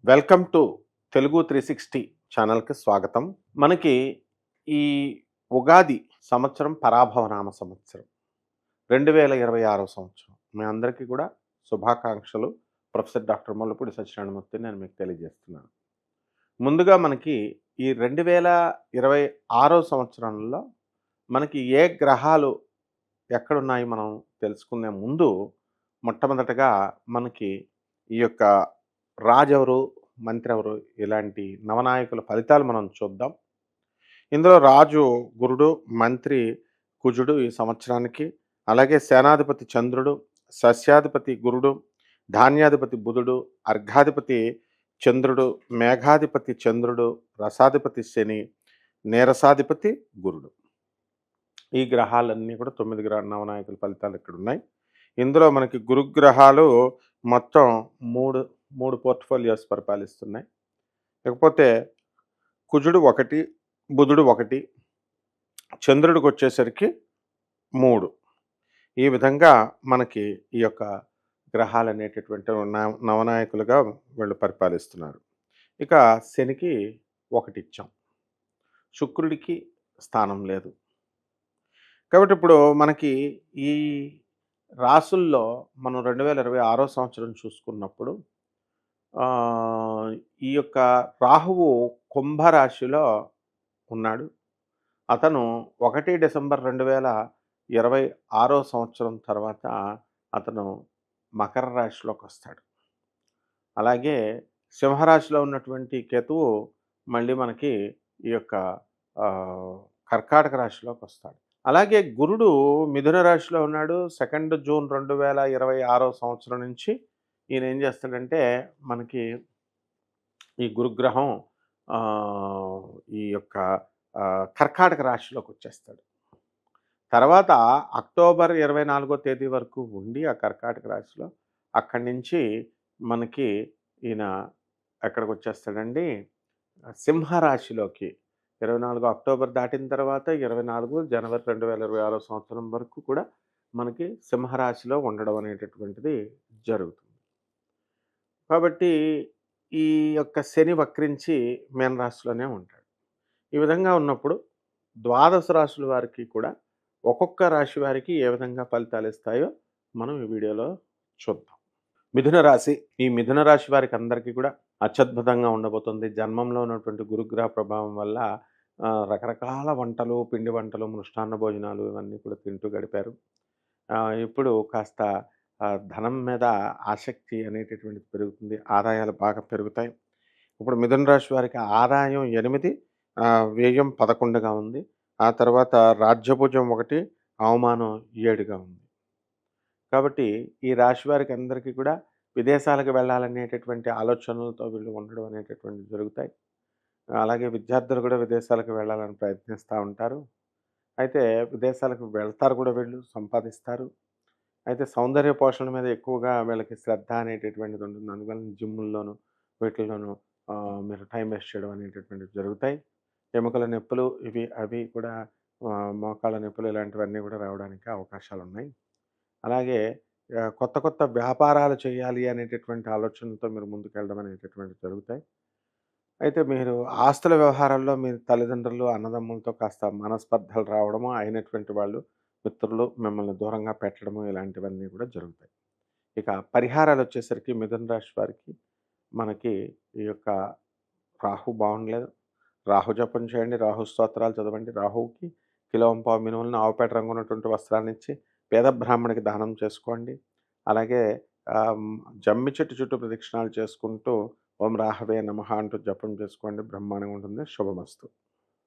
Welcome to Telugu 360 ఛానల్కి స్వాగతం. మనకి ఈ ఉగాది సంవత్సరం పరాభవనామ సంవత్సరం 2026 సంవత్సరం. మీ అందరికీ కూడా శుభాకాంక్షలు. ప్రొఫెసర్ డాక్టర్ ముల్లపూడి సత్యనారాయణమూర్తి నేను మీకు తెలియజేస్తున్నాను. ముందుగా మనకి ఈ 2026 సంవత్సరంలో మనకి ఏ గ్రహాలు ఎక్కడున్నాయి మనం తెలుసుకునే ముందు మొట్టమొదటగా మనకి ఈ యొక్క రాజెవరు, మంత్రి ఎవరు, ఇలాంటి నవనాయకుల ఫలితాలు మనం చూద్దాం. ఇందులో రాజు గురుడు, మంత్రి కుజుడు ఈ సంవత్సరానికి, అలాగే సేనాధిపతి చంద్రుడు, సస్యాధిపతి గురుడు, ధాన్యాధిపతి బుధుడు, అర్ఘాధిపతి చంద్రుడు, మేఘాధిపతి చంద్రుడు, రసాధిపతి శని, నీరసాధిపతి గురుడు. ఈ గ్రహాలన్నీ కూడా 9 నవనాయకుల ఫలితాలు ఇక్కడ ఉన్నాయి. ఇందులో మనకి గురుగ్రహాలు మొత్తం మూడు పోర్ట్ఫోలియోస్ పరిపాలిస్తున్నాయి. ఇకపోతే కుజుడు 1, బుధుడు 1, చంద్రుడికి వచ్చేసరికి 3. ఈ విధంగా మనకి ఈ యొక్క గ్రహాలు అనేటటువంటి నవనాయకులుగా వీళ్ళు పరిపాలిస్తున్నారు. ఇక శనికి 1 ఇచ్చాం, శుక్రుడికి స్థానం లేదు. కాబట్టి ఇప్పుడు మనకి ఈ రాసుల్లో మనం 2026 సంవత్సరం చూసుకున్నప్పుడు ఈ యొక్క రాహువు కుంభరాశిలో ఉన్నాడు. అతను 1 డిసెంబర్ 2026 సంవత్సరం తర్వాత అతను మకర రాశిలోకి వస్తాడు. అలాగే సింహరాశిలో ఉన్నటువంటి కేతువు మళ్ళీ మనకి ఈ యొక్క కర్కాటక రాశిలోకి వస్తాడు. అలాగే గురుడు మిథున రాశిలో ఉన్నాడు. 2 జూన్ 2026 సంవత్సరం నుంచి ఈయన ఏం చేస్తాడంటే మనకి ఈ గురుగ్రహం ఈ యొక్క కర్కాటక రాశిలోకి వచ్చేస్తాడు. తర్వాత అక్టోబర్ 24వ తేదీ వరకు ఉండి ఆ కర్కాటక రాశిలో అక్కడి నుంచి మనకి ఈయన ఎక్కడికి వచ్చేస్తాడండి, సింహరాశిలోకి. 24 అక్టోబర్ దాటిన తర్వాత 24 జనవరి 2026 సంవత్సరం వరకు కూడా మనకి సింహరాశిలో ఉండడం అనేటటువంటిది జరుగుతుంది. కాబట్టి ఈ యొక్క శని వక్రించి మీనరాశిలోనే ఉంటాడు. ఈ విధంగా ఉన్నప్పుడు ద్వాదశ రాశుల వారికి కూడా ఒక్కొక్క రాశి వారికి ఏ విధంగా ఫలితాలు ఇస్తాయో మనం ఈ వీడియోలో చూద్దాం. మిథున రాశి. ఈ మిథున రాశి వారికి అందరికీ కూడా అత్యద్భుతంగా ఉండబోతుంది. జన్మంలో ఉన్నటువంటి గురుగ్రహ ప్రభావం వల్ల రకరకాల వంటలు, పిండి వంటలు, మృష్టాన్న భోజనాలు ఇవన్నీ కూడా తింటూ గడిపారు. ఇప్పుడు కాస్త ధనం మీద ఆసక్తి అనేటటువంటిది పెరుగుతుంది. ఆదాయాలు బాగా పెరుగుతాయి. ఇప్పుడు మిథున రాశి వారికి ఆదాయం 8, వ్యయం 11గా ఉంది. ఆ తర్వాత రాజ్యభుజం 1, అవమానం 7గా ఉంది. కాబట్టి ఈ రాశి వారికి అందరికీ కూడా విదేశాలకు వెళ్ళాలనేటటువంటి ఆలోచనలతో వీళ్ళు ఉండడం అనేటటువంటివి జరుగుతాయి. అలాగే విద్యార్థులు కూడా విదేశాలకు వెళ్ళాలని ప్రయత్నిస్తూ ఉంటారు. అయితే విదేశాలకు వెళ్తారు కూడా, వీళ్ళు సంపాదిస్తారు. అయితే సౌందర్య పోషణ మీద ఎక్కువగా వీళ్ళకి శ్రద్ధ అనేటటువంటిది ఉంటుంది. అందువల్ల జిమ్ముల్లోనూ వీటిల్లోనూ మీరు టైం వేస్ట్ చేయడం అనేటటువంటివి జరుగుతాయి. ఎముకల నొప్పులు అవి కూడా, మోకాళ్ళ నొప్పులు ఇలాంటివన్నీ కూడా రావడానికి అవకాశాలు ఉన్నాయి. అలాగే కొత్త వ్యాపారాలు చేయాలి అనేటటువంటి ఆలోచనలతో మీరు ముందుకెళ్ళడం అనేటటువంటివి జరుగుతాయి. అయితే మీరు ఆస్తుల వ్యవహారాల్లో మీ తల్లిదండ్రులు, అన్నదమ్ములతో కాస్త మనస్పర్ధలు రావడము, అయినటువంటి వాళ్ళు మిత్రులు మిమ్మల్ని దూరంగా పెట్టడము ఇలాంటివన్నీ కూడా జరుగుతాయి. ఇక పరిహారాలు వచ్చేసరికి మిథున రాశి వారికి మనకి ఈ యొక్క రాహు బాగుండలేదు. రాహు జపం చేయండి, రాహు స్తోత్రాలు చదవండి. రాహువుకి కిలోంపావు మినుములను ఆవుపేట రంగు ఉన్నటువంటి వస్త్రాన్ని ఇచ్చి పేద బ్రాహ్మణికి దానం చేసుకోండి. అలాగే జమ్మి చెట్టు చుట్టూ ప్రదక్షిణాలు చేసుకుంటూ ఓం రాహవే నమః అంటూ జపం చేసుకోండి. బ్రహ్మాండంగా ఉంటుంది. శుభమస్తు.